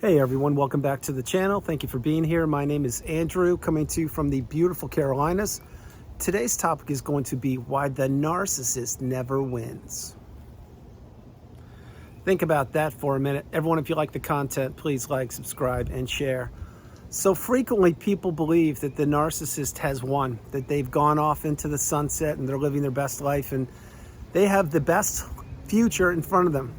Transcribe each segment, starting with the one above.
Hey everyone, welcome back to the channel. Thank you for being here. My name is Andrew, coming to you from the beautiful Carolinas. Today's topic is going to be why the narcissist never wins. Think about that for a minute. Everyone, if you like the content, please like, subscribe, and share. So frequently people believe that the narcissist has won, that they've gone off into the sunset and they're living their best life and they have the best future in front of them.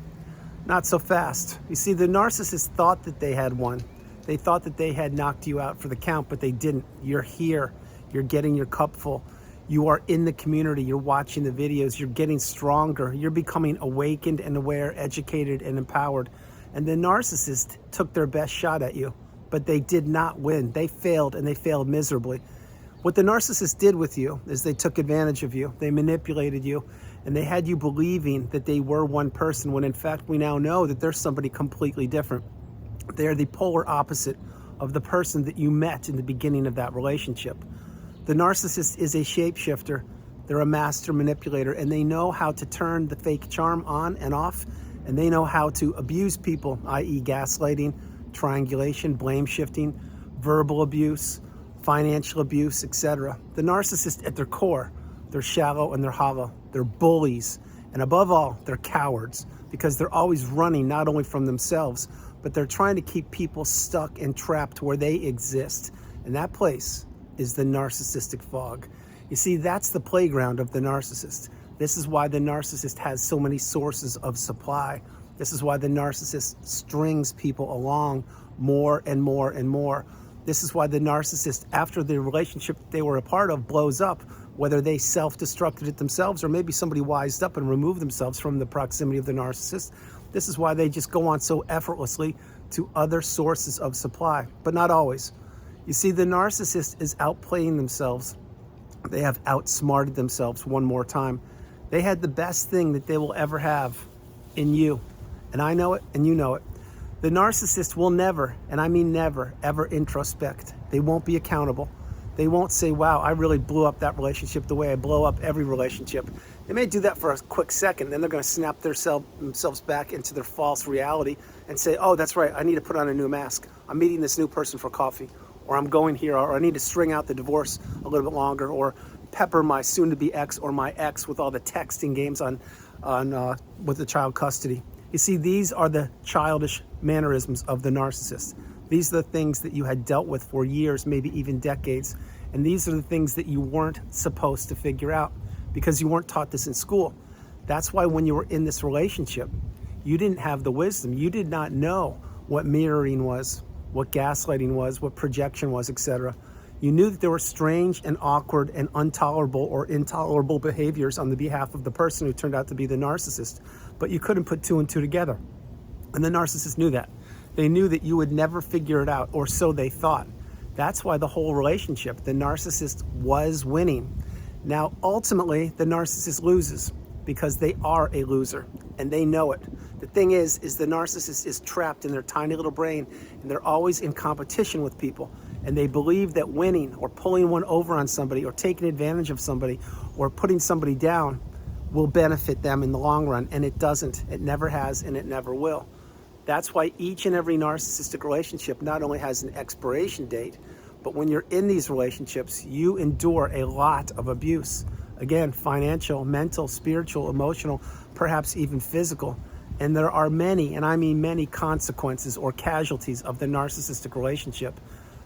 Not so fast. You see, the narcissist thought that they had won. They thought that they had knocked you out for the count, but they didn't. You're here. You're getting your cup full. You are in the community. You're watching the videos. You're getting stronger. You're becoming awakened and aware, educated and empowered. And the narcissist took their best shot at you, but they did not win. They failed, and they failed miserably. What the narcissist did with you is they took advantage of you. They manipulated you. And they had you believing that they were one person when in fact we now know that they're somebody completely different. They are the polar opposite of the person that you met in the beginning of that relationship. The narcissist is a shapeshifter. They're a master manipulator, and they know how to turn the fake charm on and off, and they know how to abuse people, i.e. gaslighting, triangulation, blame shifting, verbal abuse, financial abuse, etc. The narcissist at their core, they're shallow and they're hollow. They're bullies. And above all, they're cowards because they're always running not only from themselves, but they're trying to keep people stuck and trapped where they exist. And that place is the narcissistic fog. You see, that's the playground of the narcissist. This is why the narcissist has so many sources of supply. This is why the narcissist strings people along more and more and more. This is why the narcissist, after the relationship that they were a part of blows up, whether they self-destructed it themselves or maybe somebody wised up and removed themselves from the proximity of the narcissist, this is why they just go on so effortlessly to other sources of supply, but not always. You see, the narcissist is outplaying themselves. They have outsmarted themselves one more time. They had the best thing that they will ever have in you. And I know it, and you know it. The narcissist will never, and I mean never, ever introspect. They won't be accountable. They won't say, wow, I really blew up that relationship the way I blow up every relationship. They may do that for a quick second, then they're going to snap themselves back into their false reality and say, oh, that's right, I need to put on a new mask. I'm meeting this new person for coffee, or I'm going here, or I need to string out the divorce a little bit longer, or pepper my soon-to-be ex or my ex with all the texting games with the child custody. You see, these are the childish mannerisms of the narcissist. These are the things that you had dealt with for years, maybe even decades. And these are the things that you weren't supposed to figure out because you weren't taught this in school. That's why when you were in this relationship, you didn't have the wisdom. You did not know what mirroring was, what gaslighting was, what projection was, etc. You knew that there were strange and awkward and intolerable or intolerable behaviors on the behalf of the person who turned out to be the narcissist, but you couldn't put two and two together. And the narcissist knew that. They knew that you would never figure it out, or so they thought. That's why the whole relationship, the narcissist was winning. Now, ultimately, the narcissist loses because they are a loser, and they know it. The thing is the narcissist is trapped in their tiny little brain, and they're always in competition with people. And they believe that winning or pulling one over on somebody or taking advantage of somebody or putting somebody down will benefit them in the long run, and it doesn't. It never has, and it never will. That's why each and every narcissistic relationship not only has an expiration date, but when you're in these relationships, you endure a lot of abuse. Again, financial, mental, spiritual, emotional, perhaps even physical. And there are many, and I mean many, consequences or casualties of the narcissistic relationship.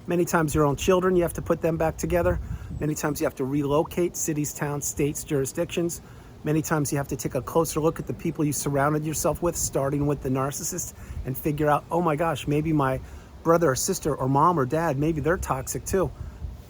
Many times your own children, you have to put them back together. Many times you have to relocate cities, towns, states, jurisdictions. Many times you have to take a closer look at the people you surrounded yourself with, starting with the narcissist, and figure out, oh my gosh, maybe my brother or sister or mom or dad, maybe they're toxic too.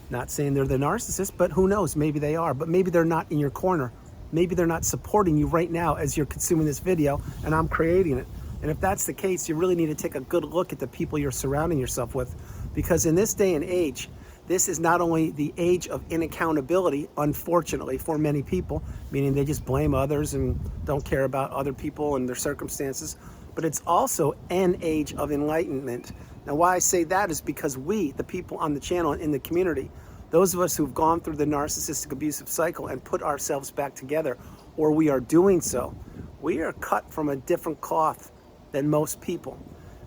Not saying they're the narcissist, but who knows, maybe they are. But maybe they're not in your corner. Maybe they're not supporting you right now as you're consuming this video and I'm creating it. And if that's the case, you really need to take a good look at the people you're surrounding yourself with. Because in this day and age, this is not only the age of inaccountability, unfortunately, for many people, meaning they just blame others and don't care about other people and their circumstances, but it's also an age of enlightenment. Now, why I say that is because we, the people on the channel and in the community, those of us who've gone through the narcissistic abusive cycle and put ourselves back together, or we are doing so, we are cut from a different cloth than most people.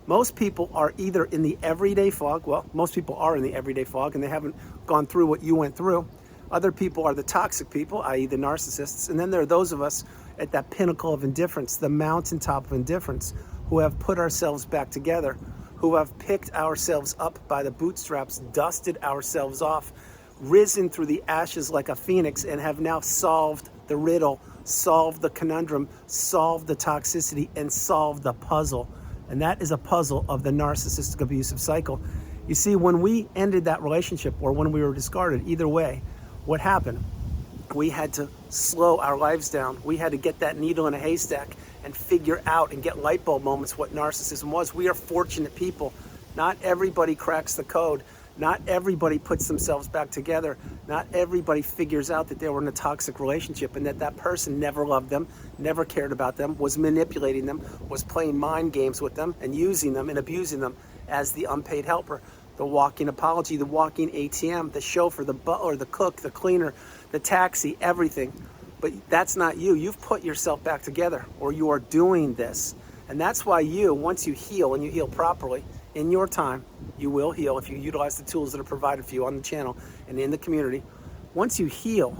Most people are either in the everyday fog. Well, most people are in the everyday fog and they haven't gone through what you went through. Other people are the toxic people, i.e. the narcissists. And then there are those of us at that pinnacle of indifference, the mountaintop of indifference, who have put ourselves back together, who have picked ourselves up by the bootstraps, dusted ourselves off, risen through the ashes like a phoenix, and have now solved the riddle, solved the conundrum, solved the toxicity, and solved the puzzle. And that is a puzzle of the narcissistic abusive cycle. You see, when we ended that relationship or when we were discarded, either way, what happened? We had to slow our lives down. We had to get that needle in a haystack and figure out and get light bulb moments what narcissism was. We are fortunate people. Not everybody cracks the code. Not everybody puts themselves back together. Not everybody figures out that they were in a toxic relationship and that that person never loved them, never cared about them, was manipulating them, was playing mind games with them and using them and abusing them as the unpaid helper, the walking apology, the walking ATM, the chauffeur, the butler, the cook, the cleaner, the taxi, everything. But that's not you. You've put yourself back together, or you are doing this. And that's why you, once you heal and you heal properly, in your time, you will heal if you utilize the tools that are provided for you on the channel and in the community. Once you heal,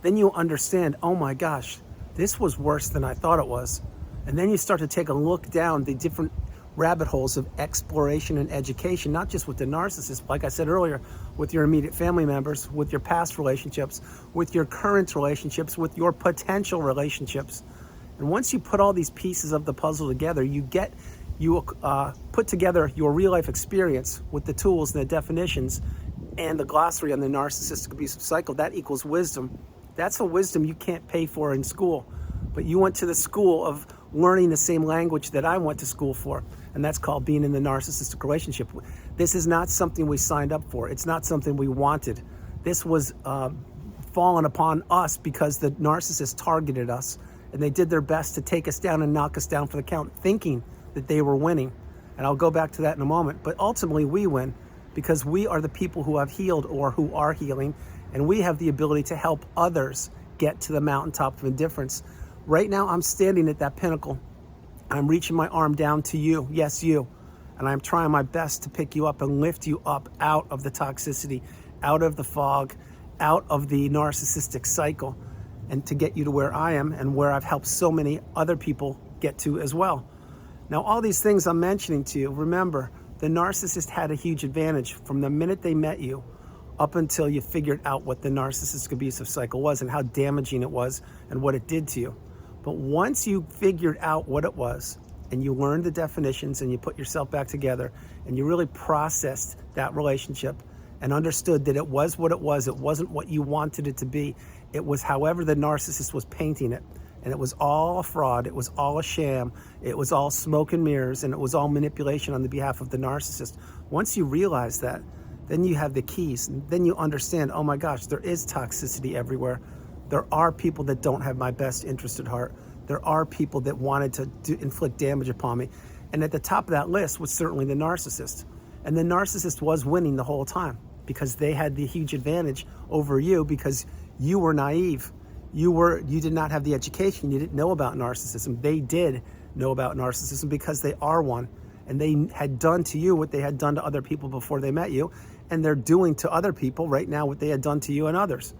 then you understand, oh my gosh, this was worse than I thought it was. And then you start to take a look down the different rabbit holes of exploration and education, not just with the narcissist, like I said earlier, with your immediate family members, with your past relationships, with your current relationships, with your potential relationships. And once you put all these pieces of the puzzle together, you put together your real life experience with the tools and the definitions and the glossary on the narcissistic abusive cycle. That equals wisdom. That's a wisdom you can't pay for in school, but you went to the school of learning the same language that I went to school for, and that's called being in the narcissistic relationship. This is not something we signed up for. It's not something we wanted. This was fallen upon us because the narcissist targeted us, and they did their best to take us down and knock us down for the count, thinking that they were winning. And I'll go back to that in a moment. But ultimately we win because we are the people who have healed or who are healing, and we have the ability to help others get to the mountaintop of indifference. Right now I'm standing at that pinnacle. I'm reaching my arm down to you, yes, you, and I'm trying my best to pick you up and lift you up out of the toxicity, out of the fog, out of the narcissistic cycle, and to get you to where I am and where I've helped so many other people get to as well. Now, all these things I'm mentioning to you, remember, the narcissist had a huge advantage from the minute they met you up until you figured out what the narcissistic abusive cycle was and how damaging it was and what it did to you. But once you figured out what it was and you learned the definitions and you put yourself back together and you really processed that relationship and understood that it was what it wasn't what you wanted it to be. It was however the narcissist was painting it. And it was all a fraud, it was all a sham, it was all smoke and mirrors, and it was all manipulation on the behalf of the narcissist. Once you realize that, then you have the keys, and then you understand, oh my gosh, there is toxicity everywhere. There are people that don't have my best interest at heart. There are people that wanted to inflict damage upon me. And at the top of that list was certainly the narcissist. And the narcissist was winning the whole time because they had the huge advantage over you because you were naive. You did not have the education. You didn't know about narcissism. They did know about narcissism because they are one. And they had done to you what they had done to other people before they met you. And they're doing to other people right now what they had done to you and others.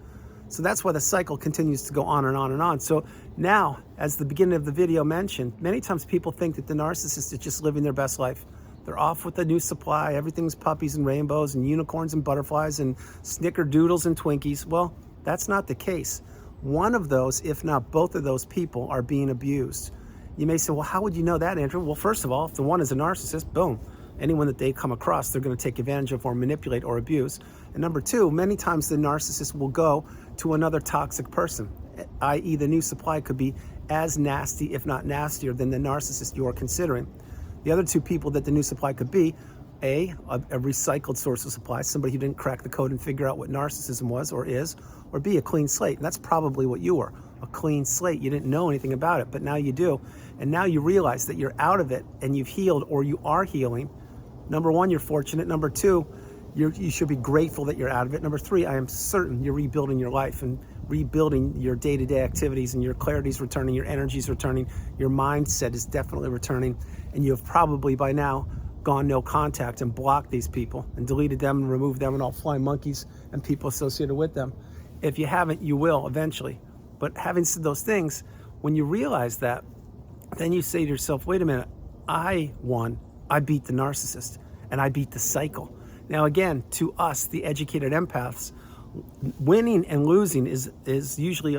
So that's why the cycle continues to go on and on and on. So now, as the beginning of the video mentioned, many times people think that the narcissist is just living their best life. They're off with a new supply. Everything's puppies and rainbows and unicorns and butterflies and snickerdoodles and Twinkies. Well, that's not the case. One of those, if not both of those people, are being abused. You may say, well, how would you know that, Andrew? Well, first of all, if the one is a narcissist, boom, anyone that they come across, they're going to take advantage of or manipulate or abuse. And number two, many times the narcissist will go to another toxic person, i.e. the new supply could be as nasty, if not nastier, than the narcissist you are considering. The other two people that the new supply could be, a recycled source of supply, somebody who didn't crack the code and figure out what narcissism was or is, or B, a clean slate. And that's probably what you were, a clean slate. You didn't know anything about it, but now you do. And now you realize that you're out of it and you've healed or you are healing. Number one, you're fortunate. Number two, you should be grateful that you're out of it. Number three, I am certain you're rebuilding your life and rebuilding your day-to-day activities, and your clarity is returning, your energy is returning, your mindset is definitely returning, and you have probably by now gone no contact and blocked these people and deleted them and removed them and all flying monkeys and people associated with them. If you haven't, you will eventually. But having said those things, when you realize that, then you say to yourself, wait a minute, I won. I beat the narcissist and I beat the cycle. Now again, to us, the educated empaths, winning and losing is usually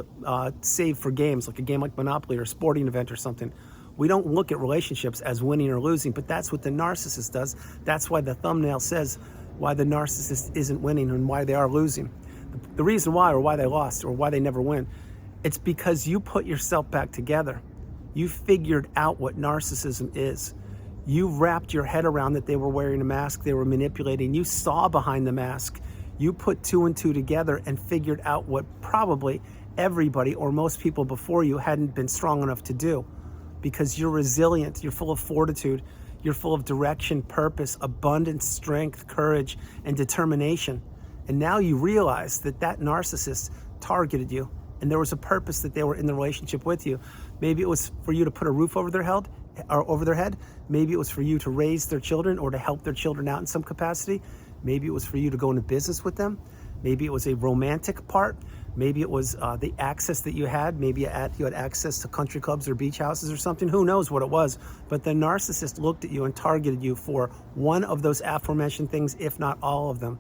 saved for games, like a game like Monopoly or a sporting event or something. We don't look at relationships as winning or losing, but that's what the narcissist does. That's why the thumbnail says why the narcissist isn't winning and why they are losing. The reason why, or why they lost, or why they never win, it's because you put yourself back together. You figured out what narcissism is. You wrapped your head around that they were wearing a mask, they were manipulating. You saw behind the mask. You put two and two together and figured out what probably everybody or most people before you hadn't been strong enough to do. Because you're resilient, you're full of fortitude, you're full of direction, purpose, abundance, strength, courage, and determination. And now you realize that that narcissist targeted you, and there was a purpose that they were in the relationship with you. Maybe it was for you to put a roof over their head, or over their head. Maybe it was for you to raise their children or to help their children out in some capacity. Maybe it was for you to go into business with them. Maybe it was a romantic part. Maybe it was the access that you had. Maybe you had access to country clubs or beach houses or something. Who knows what it was? But the narcissist looked at you and targeted you for one of those aforementioned things, if not all of them.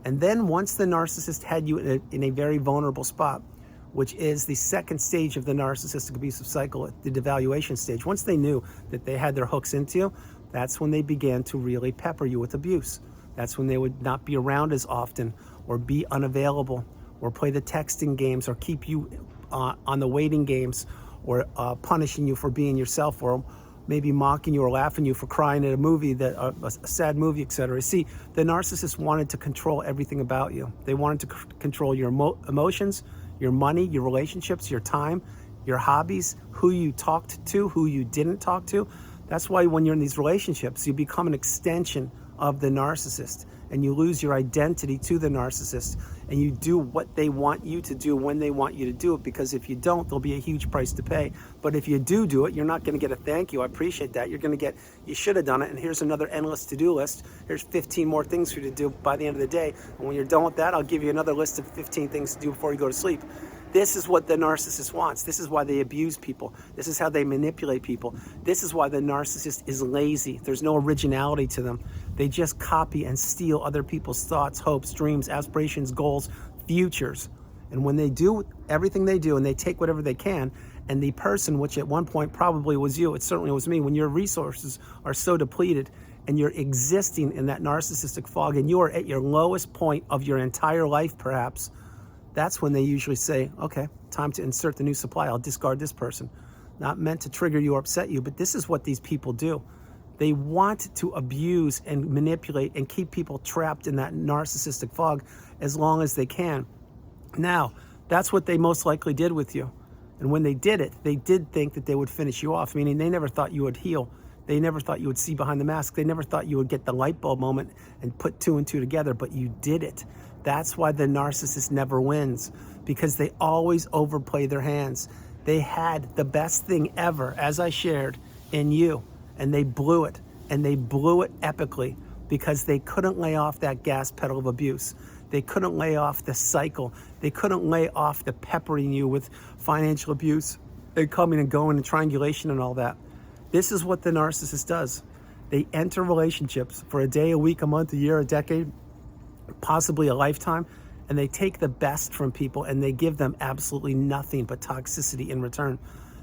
And then once the narcissist had you in a very vulnerable spot, which is the second stage of the narcissistic abusive cycle, the devaluation stage, once they knew that they had their hooks into you, that's when they began to really pepper you with abuse. That's when they would not be around as often, or be unavailable, or play the texting games, or keep you on the waiting games, or punishing you for being yourself, or maybe mocking you or laughing you for crying at a movie, a sad movie, etc. See, the narcissist wanted to control everything about you. They wanted to control your emotions, your money, your relationships, your time, your hobbies, who you talked to, who you didn't talk to. That's why when you're in these relationships, you become an extension of the narcissist, and you lose your identity to the narcissist, and you do what they want you to do when they want you to do it, because if you don't, there'll be a huge price to pay. But if you do it, you're not going to get a thank you. I appreciate that. You're going to get, you should have done it, and here's another endless to-do list. Here's 15 more things for you to do by the end of the day, and when you're done with that, I'll give you another list of 15 things to do before you go to sleep. This is what the narcissist wants. This is why they abuse people. This is how they manipulate people. This is why the narcissist is lazy. There's no originality to them. They just copy and steal other people's thoughts, hopes, dreams, aspirations, goals, futures. And when they do everything they do, and they take whatever they can, and the person, which at one point probably was you, it certainly was me, when your resources are so depleted and you're existing in that narcissistic fog, and you are at your lowest point of your entire life perhaps, that's when they usually say, okay, time to insert the new supply. I'll discard this person. Not meant to trigger you or upset you, but this is what these people do. They want to abuse and manipulate and keep people trapped in that narcissistic fog as long as they can. Now, that's what they most likely did with you. And when they did it, they did think that they would finish you off, meaning they never thought you would heal. They never thought you would see behind the mask. They never thought you would get the light bulb moment and put two and two together, but you did it. That's why the narcissist never wins, because they always overplay their hands. They had the best thing ever, as I shared, in you, and they blew it, and they blew it epically, because they couldn't lay off that gas pedal of abuse. They couldn't lay off the cycle. They couldn't lay off the peppering you with financial abuse and coming and going and triangulation and all that. This is what the narcissist does. They enter relationships for a day, a week, a month, a year, a decade, possibly a lifetime, and they take the best from people and they give them absolutely nothing but toxicity in return.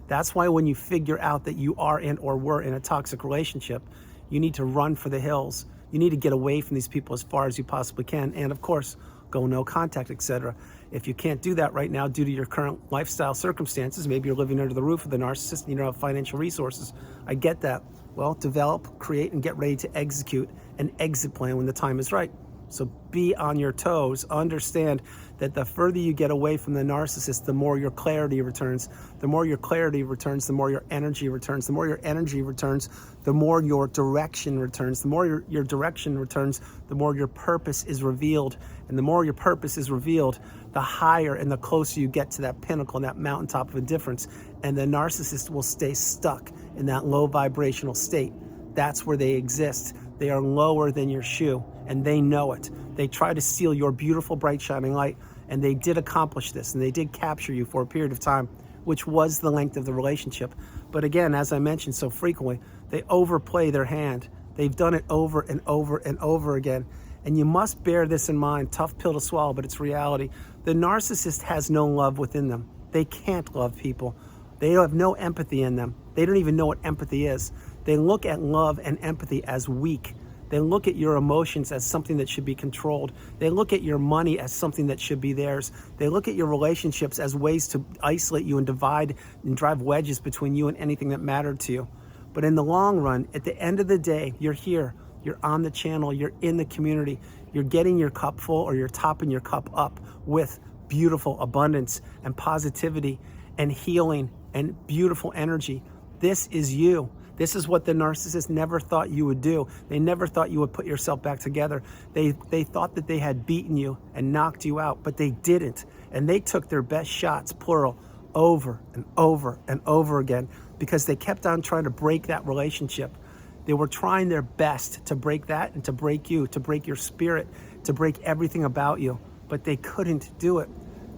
That's why when you figure out that you are in or were in a toxic relationship, you need to run for the hills. You need to get away from these people as far as you possibly can, and of course, go no contact, etc. If you can't do that right now due to your current lifestyle circumstances, maybe you're living under the roof of the narcissist and you don't have financial resources. I get that. Well, develop, create, and get ready to execute an exit plan when the time is right. So be on your toes. Understand that the further you get away from the narcissist, the more your clarity returns. The more your clarity returns, the more your energy returns. The more your energy returns, the more your direction returns. The more your direction returns, the more your purpose is revealed. And the more your purpose is revealed, the higher and the closer you get to that pinnacle and that mountaintop of indifference. And the narcissist will stay stuck in that low vibrational state. That's where they exist. They are lower than your shoe, and they know it. They try to steal your beautiful, bright, shining light, and they did accomplish this, and they did capture you for a period of time, which was the length of the relationship. But again, as I mentioned so frequently, they overplay their hand. They've done it over and over and over again. And you must bear this in mind. Tough pill to swallow, but it's reality. The narcissist has no love within them. They can't love people. They have no empathy in them. They don't even know what empathy is. They look at love and empathy as weak. They look at your emotions as something that should be controlled. They look at your money as something that should be theirs. They look at your relationships as ways to isolate you and divide and drive wedges between you and anything that mattered to you. But in the long run, at the end of the day, you're here. You're on the channel. You're in the community. You're getting your cup full, or you're topping your cup up with beautiful abundance and positivity and healing and beautiful energy. This is you. This is what the narcissist never thought you would do. They never thought you would put yourself back together. They thought that they had beaten you and knocked you out, but they didn't. And they took their best shots, plural, over and over and over again, because they kept on trying to break that relationship. They were trying their best to break that and to break you, to break your spirit, to break everything about you, but they couldn't do it.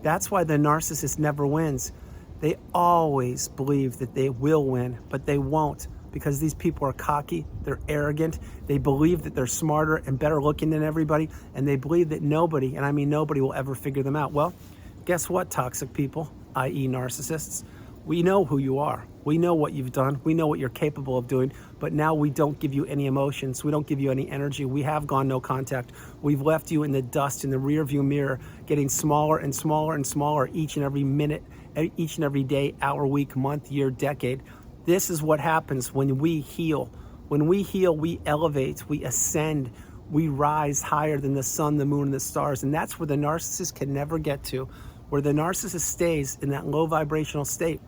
That's why the narcissist never wins. They always believe that they will win, but they won't, because these people are cocky, they're arrogant, they believe that they're smarter and better looking than everybody, and they believe that nobody, and I mean nobody, will ever figure them out. Well, guess what, toxic people, i.e. narcissists? We know who you are. We know what you've done. We know what you're capable of doing, but now we don't give you any emotions. We don't give you any energy. We have gone no contact. We've left you in the dust, in the rear view mirror, getting smaller and smaller and smaller each and every minute, each and every day, hour, week, month, year, decade. This is what happens when we heal. When we heal, we elevate, we ascend, we rise higher than the sun, the moon, and the stars. And that's where the narcissist can never get to, where the narcissist stays in that low vibrational state,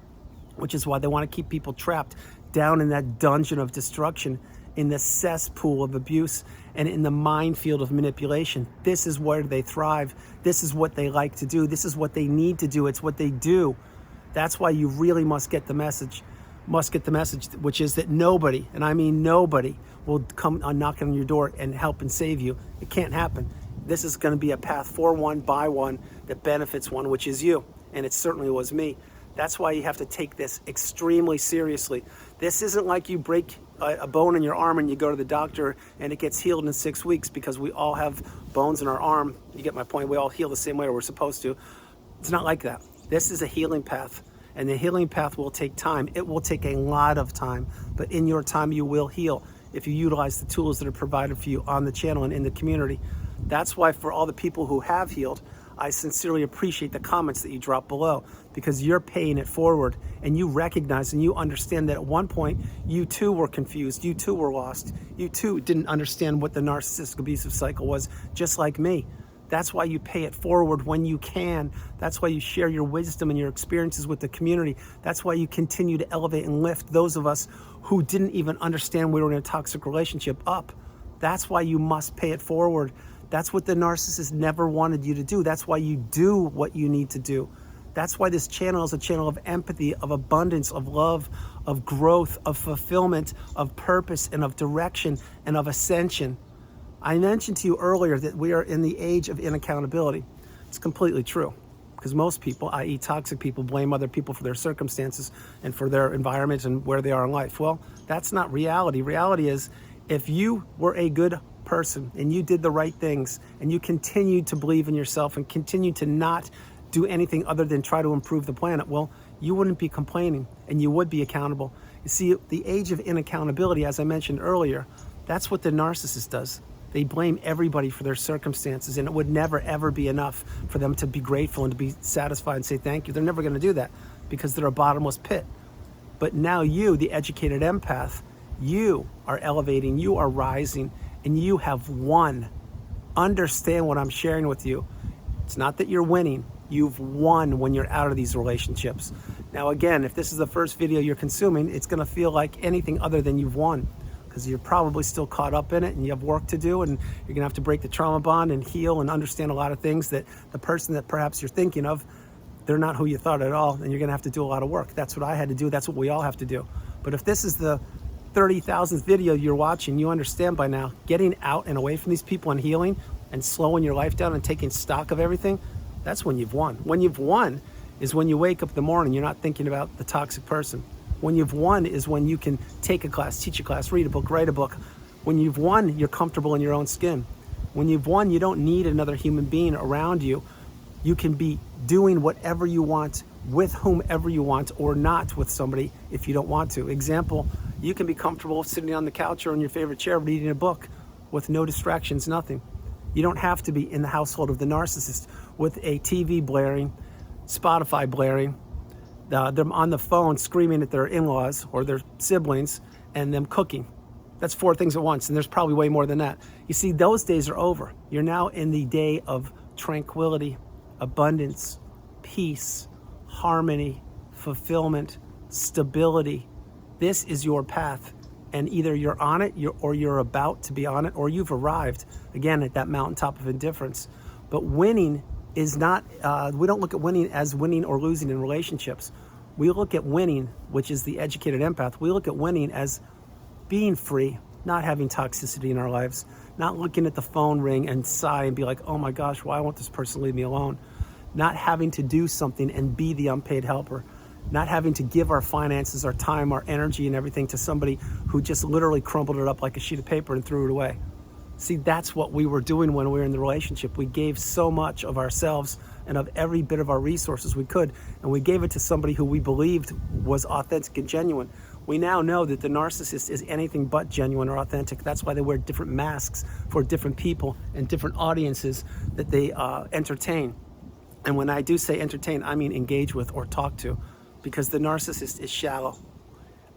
which is why they want to keep people trapped down in that dungeon of destruction, in the cesspool of abuse, and in the minefield of manipulation. This is where they thrive. This is what they like to do. This is what they need to do. It's what they do. That's why you really must get the message. Which is that nobody, and I mean nobody, will come knocking on your door and help and save you. It can't happen. This is going to be a path for one, by one, that benefits one, which is you. And it certainly was me. That's why you have to take this extremely seriously. This isn't like you break a bone in your arm and you go to the doctor and it gets healed in 6 weeks, because we all have bones in our arm. You get my point? We all heal the same way, or we're supposed to. It's not like that. This is a healing path. And the healing path will take time. It will take a lot of time, but in your time you will heal if you utilize the tools that are provided for you on the channel and in the community. That's why for all the people who have healed, I sincerely appreciate the comments that you drop below, because you're paying it forward and you recognize and you understand that at one point you too were confused, you too were lost, you too didn't understand what the narcissistic abusive cycle was, just like me. That's why you pay it forward when you can. That's why you share your wisdom and your experiences with the community. That's why you continue to elevate and lift those of us who didn't even understand we were in a toxic relationship up. That's why you must pay it forward. That's what the narcissist never wanted you to do. That's why you do what you need to do. That's why this channel is a channel of empathy, of abundance, of love, of growth, of fulfillment, of purpose, and of direction, and of ascension. I mentioned to you earlier that we are in the age of inaccountability. It's completely true, because most people, i.e. toxic people, blame other people for their circumstances and for their environment and where they are in life. Well, that's not reality. Reality is, if you were a good person and you did the right things and you continued to believe in yourself and continued to not do anything other than try to improve the planet, well, you wouldn't be complaining and you would be accountable. You see, the age of inaccountability, as I mentioned earlier, that's what the narcissist does. They blame everybody for their circumstances, and it would never, ever be enough for them to be grateful and to be satisfied and say thank you. They're never going to do that, because they're a bottomless pit. But now you, the educated empath, you are elevating, you are rising, and you have won. Understand what I'm sharing with you. It's not that you're winning. You've won when you're out of these relationships. Now, again, if this is the first video you're consuming, it's going to feel like anything other than you've won, because you're probably still caught up in it and you have work to do, and you're going to have to break the trauma bond and heal and understand a lot of things that the person that perhaps you're thinking of, they're not who you thought at all, and you're going to have to do a lot of work. That's what I had to do. That's what we all have to do. But if this is the 30,000th video you're watching, you understand by now, getting out and away from these people and healing and slowing your life down and taking stock of everything, that's when you've won. When you've won is when you wake up in the morning, you're not thinking about the toxic person. When you've won is when you can take a class, teach a class, read a book, write a book. When you've won, you're comfortable in your own skin. When you've won, you don't need another human being around you. You can be doing whatever you want with whomever you want, or not with somebody if you don't want to. Example, you can be comfortable sitting on the couch or in your favorite chair reading a book with no distractions, nothing. You don't have to be in the household of the narcissist with a TV blaring, Spotify blaring, them on the phone screaming at their in-laws or their siblings, and them cooking. That's 4 things at once, and there's probably way more than that. You see, those days are over. You're now in the day of tranquility, abundance, peace, harmony, fulfillment, stability. This is your path, and either you're on it or you're about to be on it, or you've arrived, again, at that mountaintop of indifference. But winning is not, we don't look at winning as winning or losing in relationships. We look at winning, which is the educated empath, we look at winning as being free, not having toxicity in our lives, not looking at the phone ring and sigh and be like, oh my gosh, why won't this person leave me alone? Not having to do something and be the unpaid helper. Not having to give our finances, our time, our energy and everything to somebody who just literally crumpled it up like a sheet of paper and threw it away. See, that's what we were doing when we were in the relationship. We gave so much of ourselves and of every bit of our resources we could, and we gave it to somebody who we believed was authentic and genuine. We now know that the narcissist is anything but genuine or authentic. That's why they wear different masks for different people and different audiences that they entertain. And when I do say entertain, I mean engage with or talk to, because the narcissist is shallow.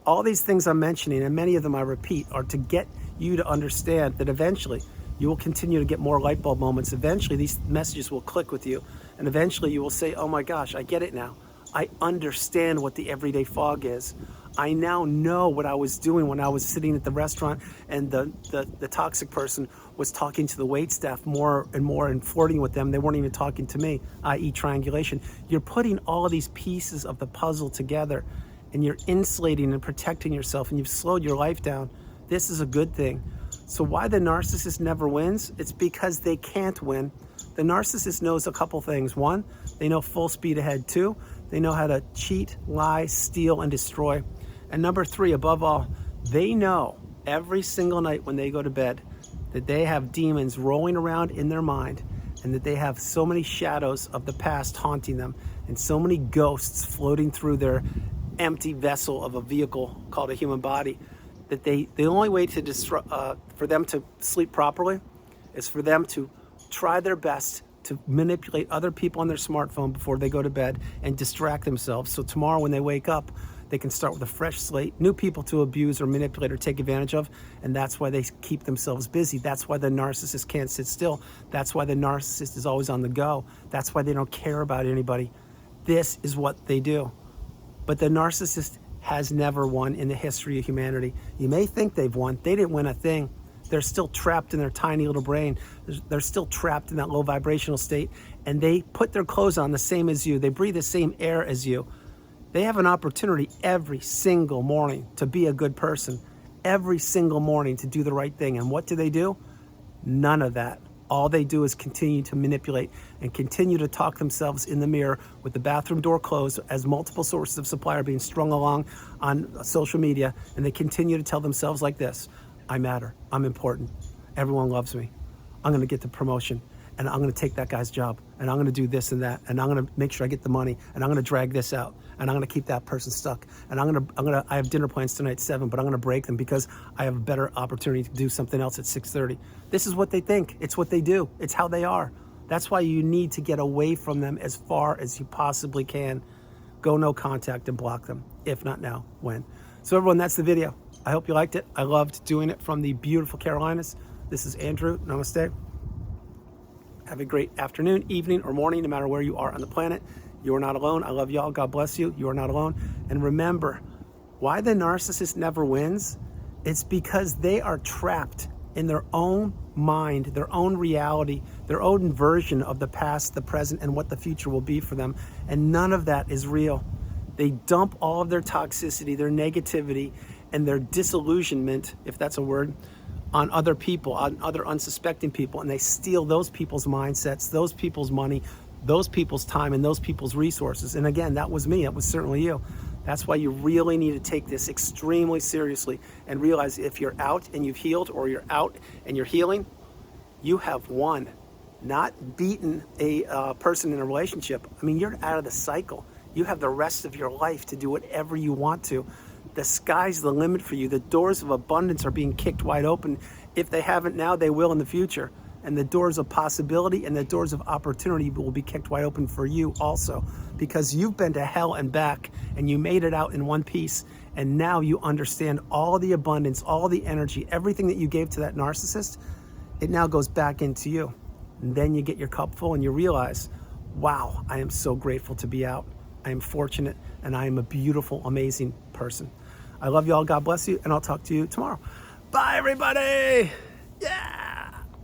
All these things I'm mentioning, and many of them I repeat, are to get you to understand that eventually you will continue to get more light bulb moments. Eventually these messages will click with you, and eventually you will say, oh my gosh, I get it now. I understand what the everyday fog is. I now know what I was doing when I was sitting at the restaurant and the toxic person was talking to the waitstaff more and more and flirting with them. They weren't even talking to me, i.e. triangulation. You're putting all of these pieces of the puzzle together, and you're insulating and protecting yourself, and you've slowed your life down. This is a good thing. So why the narcissist never wins? It's because they can't win. The narcissist knows a couple things. 1, they know full speed ahead. 2, they know how to cheat, lie, steal, and destroy. And number 3, above all, they know every single night when they go to bed that they have demons rolling around in their mind, and that they have so many shadows of the past haunting them, and so many ghosts floating through their empty vessel of a vehicle called a human body, that the only way to for them to sleep properly is for them to try their best to manipulate other people on their smartphone before they go to bed and distract themselves. So tomorrow when they wake up, they can start with a fresh slate, new people to abuse or manipulate or take advantage of, and that's why they keep themselves busy. That's why the narcissist can't sit still. That's why the narcissist is always on the go. That's why they don't care about anybody. This is what they do. But the narcissist has never won in the history of humanity. You may think they've won. They didn't win a thing. They're still trapped in their tiny little brain. They're still trapped in that low vibrational state, and they put their clothes on the same as you. They breathe the same air as you. They have an opportunity every single morning to be a good person, every single morning to do the right thing. And what do? None of that. All they do is continue to manipulate and continue to talk themselves in the mirror with the bathroom door closed as multiple sources of supply are being strung along on social media. And they continue to tell themselves like this: I matter, I'm important, everyone loves me, I'm gonna get the promotion, and I'm gonna take that guy's job, and I'm gonna do this and that, and I'm gonna make sure I get the money, and I'm gonna drag this out, and I'm gonna keep that person stuck, and I have dinner plans tonight at 7, but I'm gonna break them because I have a better opportunity to do something else at 6:30. This is what they think. It's what they do. It's how they are. That's why you need to get away from them as far as you possibly can. Go no contact and block them. If not now, when? So everyone, that's the video. I hope you liked it. I loved doing it from the beautiful Carolinas. This is Andrew. Namaste. Have a great afternoon, evening, or morning, no matter where you are on the planet. You are not alone. I love y'all. God bless you. You are not alone. And remember, why the narcissist never wins? It's because they are trapped in their own mind, their own reality, their own version of the past, the present, and what the future will be for them. And none of that is real. They dump all of their toxicity, their negativity, and their disillusionment, if that's a word, on other people, on other unsuspecting people, and they steal those people's mindsets, those people's money, those people's time, and those people's resources. And again, that was me. It was certainly you. That's why you really need to take this extremely seriously and realize if you're out and you've healed, or you're out and you're healing, you have won, not beaten a person in a relationship. I mean, you're out of the cycle. You have the rest of your life to do whatever you want to. The sky's the limit for you. The doors of abundance are being kicked wide open. If they haven't now, they will in the future. And the doors of possibility and the doors of opportunity will be kicked wide open for you also, because you've been to hell and back and you made it out in one piece. And now you understand all the abundance, all the energy, everything that you gave to that narcissist, it now goes back into you. And then you get your cup full and you realize, wow, I am so grateful to be out. I am fortunate and I am a beautiful, amazing person. I love you all. God bless you. And I'll talk to you tomorrow. Bye, everybody. Yeah.